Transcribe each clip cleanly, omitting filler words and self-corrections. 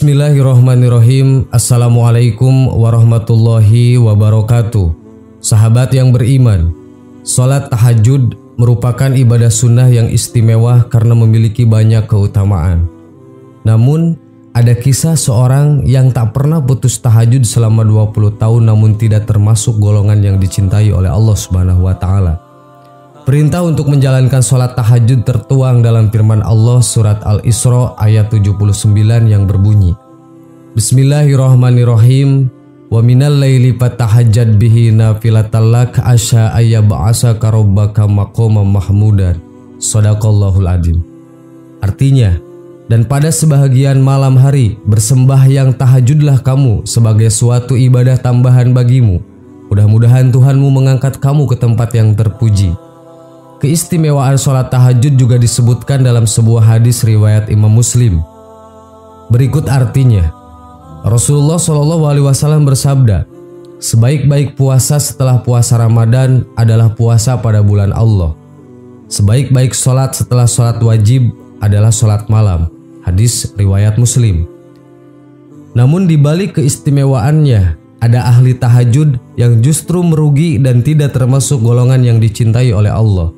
Bismillahirrahmanirrahim. Assalamualaikum warahmatullahi wabarakatuh. Sahabat yang beriman, sholat tahajud merupakan ibadah sunnah yang istimewa karena memiliki banyak keutamaan. Namun, ada kisah seorang yang tak pernah putus tahajud selama 20 tahun namun tidak termasuk golongan yang dicintai oleh Allah Subhanahu wa Ta'ala. Perintah untuk menjalankan sholat tahajud tertuang dalam firman Allah surat Al-Isra ayat 79 yang berbunyi, Bismillahirrahmanirrahim, wa minal laili fatahajjad bihi nafilatan lak asya ayyab'asaka rabbaka maqaman mahmudan. Shadaqallahul adzim. Artinya, dan pada sebahagian malam hari bersembahyang tahajudlah kamu sebagai suatu ibadah tambahan bagimu. Mudah-mudahan Tuhanmu mengangkat kamu ke tempat yang terpuji. Keistimewaan sholat tahajud juga disebutkan dalam sebuah hadis riwayat Imam Muslim. Berikut artinya, Rasulullah SAW bersabda, sebaik-baik puasa setelah puasa Ramadan adalah puasa pada bulan Allah. Sebaik-baik sholat setelah sholat wajib adalah sholat malam. Hadis riwayat Muslim. Namun di balik keistimewaannya, ada ahli tahajud yang justru merugi dan tidak termasuk golongan yang dicintai oleh Allah.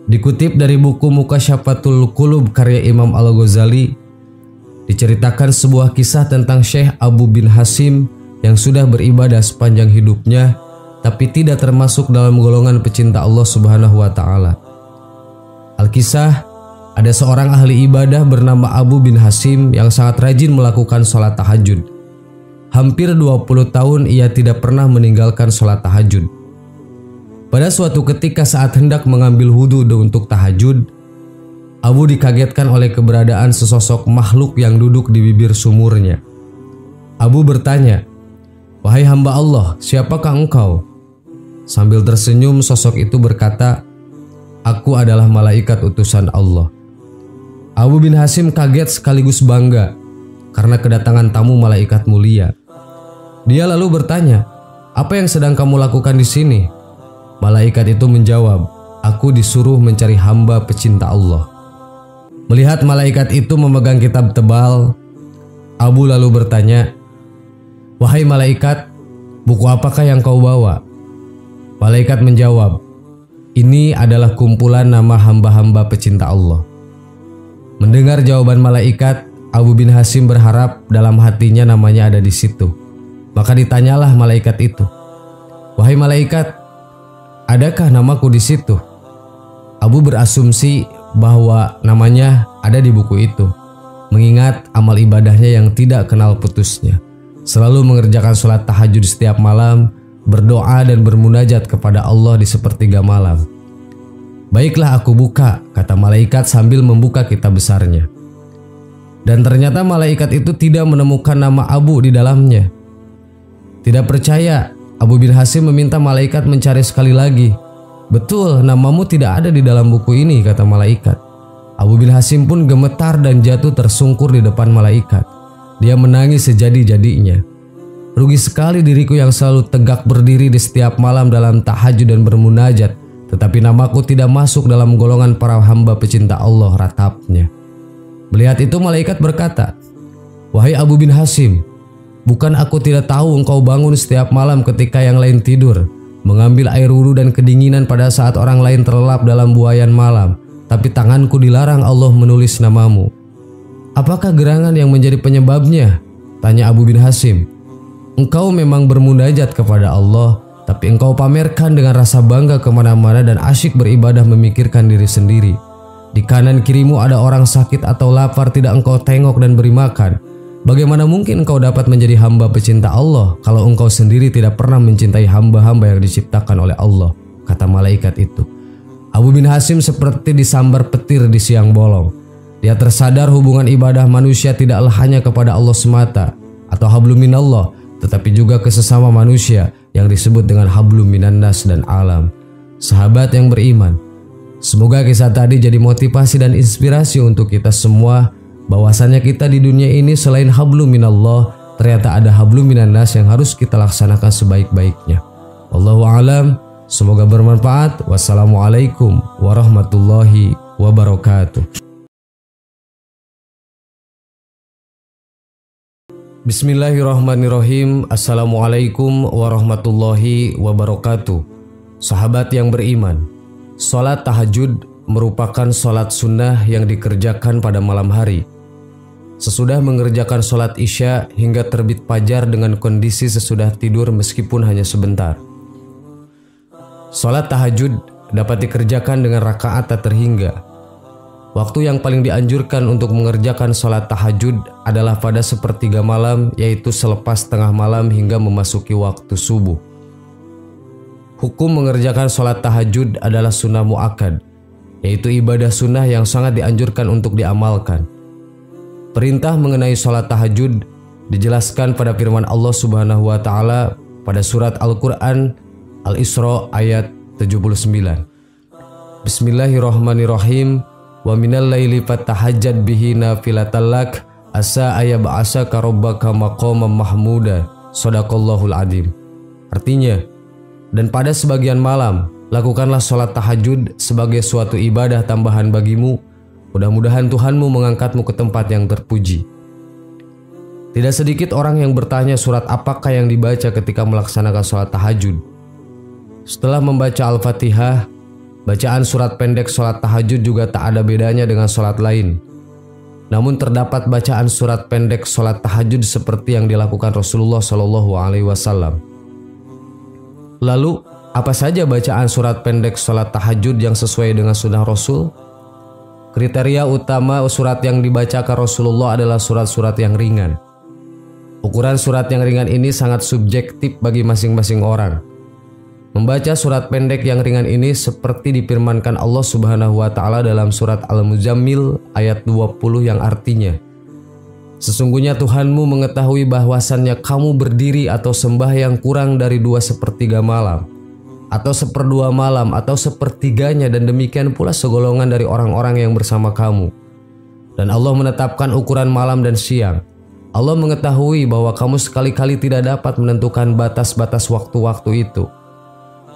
Dikutip dari buku Mukasyafatul Qulub karya Imam Al-Ghazali, diceritakan sebuah kisah tentang Syekh Abu bin Hasim yang sudah beribadah sepanjang hidupnya tapi tidak termasuk dalam golongan pecinta Allah Subhanahu wa Ta'ala. Al-Kisah, ada seorang ahli ibadah bernama Abu bin Hasim yang sangat rajin melakukan sholat tahajud. Hampir 20 tahun ia tidak pernah meninggalkan sholat tahajud. Pada suatu ketika saat hendak mengambil wudhu untuk tahajud, Abu dikagetkan oleh keberadaan sesosok makhluk yang duduk di bibir sumurnya. Abu bertanya, "Wahai hamba Allah, siapakah engkau?" Sambil tersenyum, sosok itu berkata, "Aku adalah malaikat utusan Allah." Abu bin Hasim kaget sekaligus bangga karena kedatangan tamu malaikat mulia. Dia lalu bertanya, "Apa yang sedang kamu lakukan di sini?" Malaikat itu menjawab, "Aku disuruh mencari hamba pecinta Allah." Melihat malaikat itu memegang kitab tebal, Abu lalu bertanya, "Wahai malaikat, buku apakah yang kau bawa?" Malaikat menjawab, "Ini adalah kumpulan nama hamba-hamba pecinta Allah." Mendengar jawaban malaikat, Abu bin Hasim berharap dalam hatinya namanya ada di situ. Maka ditanyalah malaikat itu, "Wahai malaikat, adakah namaku di situ?" Abu berasumsi bahwa namanya ada di buku itu, mengingat amal ibadahnya yang tidak kenal putusnya, selalu mengerjakan sholat tahajud setiap malam, berdoa dan bermunajat kepada Allah di sepertiga malam. "Baiklah, aku buka," kata malaikat sambil membuka kitab besarnya. Dan ternyata malaikat itu tidak menemukan nama Abu di dalamnya. Tidak percaya, Abu bin Hasim meminta malaikat mencari sekali lagi. "Betul, namamu tidak ada di dalam buku ini," kata malaikat. Abu bin Hasim pun gemetar dan jatuh tersungkur di depan malaikat. Dia menangis sejadi-jadinya. "Rugi sekali diriku yang selalu tegak berdiri di setiap malam dalam tahajud dan bermunajat, tetapi namaku tidak masuk dalam golongan para hamba pecinta Allah," ratapnya. Melihat itu malaikat berkata, "Wahai Abu bin Hasim, bukan aku tidak tahu engkau bangun setiap malam ketika yang lain tidur, mengambil air wudhu dan kedinginan pada saat orang lain terlelap dalam buayan malam, tapi tanganku dilarang Allah menulis namamu. Apakah gerangan yang menjadi penyebabnya?" tanya Abu bin Hasim. "Engkau memang bermunajat kepada Allah, tapi engkau pamerkan dengan rasa bangga kemana-mana dan asyik beribadah memikirkan diri sendiri. Di kanan kirimu ada orang sakit atau lapar tidak engkau tengok dan beri makan. Bagaimana mungkin engkau dapat menjadi hamba pecinta Allah kalau engkau sendiri tidak pernah mencintai hamba-hamba yang diciptakan oleh Allah," kata malaikat itu. Abu bin Hasim seperti disambar petir di siang bolong. Dia tersadar hubungan ibadah manusia tidaklah hanya kepada Allah semata atau hablum minallah, tetapi juga ke sesama manusia yang disebut dengan hablum minannas dan alam. Sahabat yang beriman, semoga kisah tadi jadi motivasi dan inspirasi untuk kita semua, bahwasanya kita di dunia ini selain hablum minallah, ternyata ada hablum minannas yang harus kita laksanakan sebaik-baiknya. Wallahu a'lam. Semoga bermanfaat. Wassalamualaikum warahmatullahi wabarakatuh. Bismillahirrahmanirrahim. Assalamualaikum warahmatullahi wabarakatuh. Sahabat yang beriman, sholat tahajud merupakan sholat sunnah yang dikerjakan pada malam hari. Sesudah mengerjakan sholat isya hingga terbit fajar dengan kondisi sesudah tidur meskipun hanya sebentar. Sholat tahajud dapat dikerjakan dengan rakaat tak terhingga. Waktu yang paling dianjurkan untuk mengerjakan sholat tahajud adalah pada sepertiga malam, yaitu selepas tengah malam hingga memasuki waktu subuh. Hukum mengerjakan sholat tahajud adalah sunnah mu'akkad, yaitu ibadah sunnah yang sangat dianjurkan untuk diamalkan. Perintah mengenai sholat tahajud dijelaskan pada firman Allah Subhanahu wa Ta'ala pada surat Al-Quran Al-Isra ayat 79. Bismillahirrahmanirrahim. Wa minal laili fatahajjad bihi nafilatan lak asa ayyab'asaka rabbaka maqaman mahmuda. Shadaqallahul adzim. Artinya, dan pada sebagian malam lakukanlah sholat tahajud sebagai suatu ibadah tambahan bagimu. Mudah-mudahan Tuhanmu mengangkatmu ke tempat yang terpuji. Tidak sedikit orang yang bertanya surat apakah yang dibaca ketika melaksanakan sholat tahajud. Setelah membaca Al-Fatihah, bacaan surat pendek sholat tahajud juga tak ada bedanya dengan sholat lain. Namun terdapat bacaan surat pendek sholat tahajud seperti yang dilakukan Rasulullah SAW. Lalu, apa saja bacaan surat pendek sholat tahajud yang sesuai dengan sunnah Rasul? Kriteria utama surat yang dibacakan Rasulullah adalah surat-surat yang ringan. Ukuran surat yang ringan ini sangat subjektif bagi masing-masing orang. Membaca surat pendek yang ringan ini seperti difirmankan Allah Subhanahu wa Ta'ala dalam surat Al-Muzammil ayat 20 yang artinya, sesungguhnya Tuhanmu mengetahui bahwasannya kamu berdiri atau sembahyang kurang dari 2/3 malam, atau 1/2 malam, atau 1/3-nya, dan demikian pula segolongan dari orang-orang yang bersama kamu. Dan Allah menetapkan ukuran malam dan siang. Allah mengetahui bahwa kamu sekali-kali tidak dapat menentukan batas-batas waktu-waktu itu.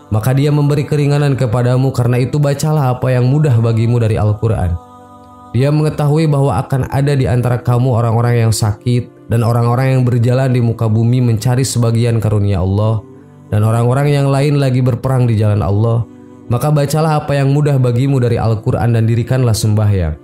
Maka Dia memberi keringanan kepadamu, karena itu bacalah apa yang mudah bagimu dari Al-Quran. Dia mengetahui bahwa akan ada di antara kamu orang-orang yang sakit dan orang-orang yang berjalan di muka bumi mencari sebagian karunia Allah, dan orang-orang yang lain lagi berperang di jalan Allah. Maka bacalah apa yang mudah bagimu dari Al-Quran dan dirikanlah sembahyang.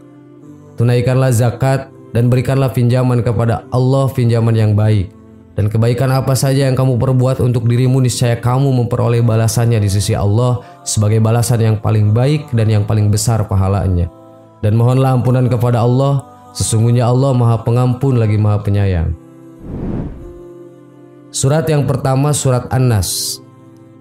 Tunaikanlah zakat dan berikanlah pinjaman kepada Allah, pinjaman yang baik. Dan kebaikan apa saja yang kamu perbuat untuk dirimu, niscaya kamu memperoleh balasannya di sisi Allah sebagai balasan yang paling baik dan yang paling besar pahalanya. Dan mohonlah ampunan kepada Allah, sesungguhnya Allah Maha Pengampun lagi Maha Penyayang. Surat yang pertama, surat An-Nas.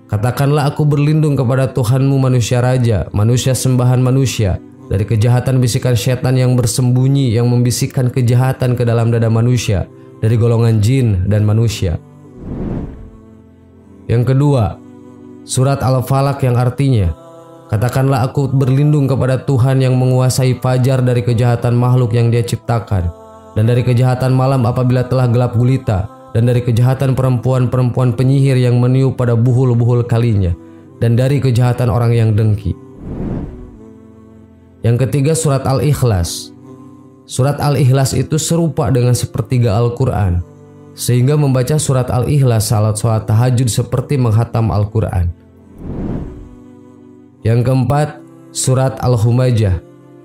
Katakanlah aku berlindung kepada Tuhanmu manusia raja, manusia sembahan manusia, dari kejahatan bisikan syaitan yang bersembunyi, yang membisikkan kejahatan ke dalam dada manusia, dari golongan jin dan manusia. Yang kedua, surat Al-Falaq yang artinya, katakanlah aku berlindung kepada Tuhan yang menguasai fajar dari kejahatan makhluk yang Dia ciptakan, dan dari kejahatan malam apabila telah gelap gulita, dan dari kejahatan perempuan-perempuan penyihir yang meniup pada buhul-buhul kalinya, dan dari kejahatan orang yang dengki. Yang ketiga, surat Al-Ikhlas. Surat Al-Ikhlas itu serupa dengan sepertiga Al-Quran, sehingga membaca surat Al-Ikhlas salat sholat tahajud seperti menghatam Al-Quran. Yang keempat, surat Al-Humajah.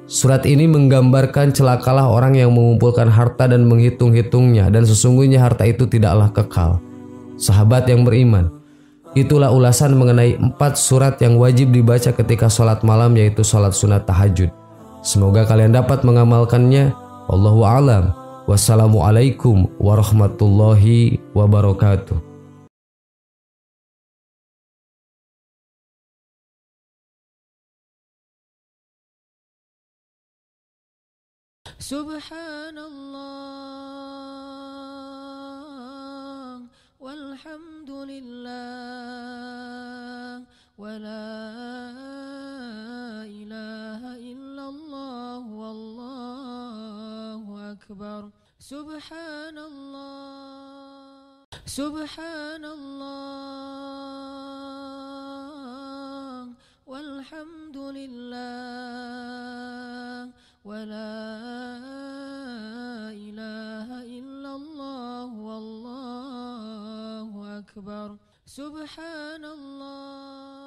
Surat ini menggambarkan celakalah orang yang mengumpulkan harta dan menghitung-hitungnya, dan sesungguhnya harta itu tidaklah kekal. Sahabat yang beriman, itulah ulasan mengenai 4 surat yang wajib dibaca ketika sholat malam, yaitu sholat sunat tahajud. Semoga kalian dapat mengamalkannya. Wallahu a'lam. Wassalamualaikum warahmatullahi wabarakatuh. Subhanallah walhamdulillah wa la ilaha illallah wallahu akbar. Subhanallah, subhanallah walhamdulillah wa la ilaha illallah أكبر سبحان الله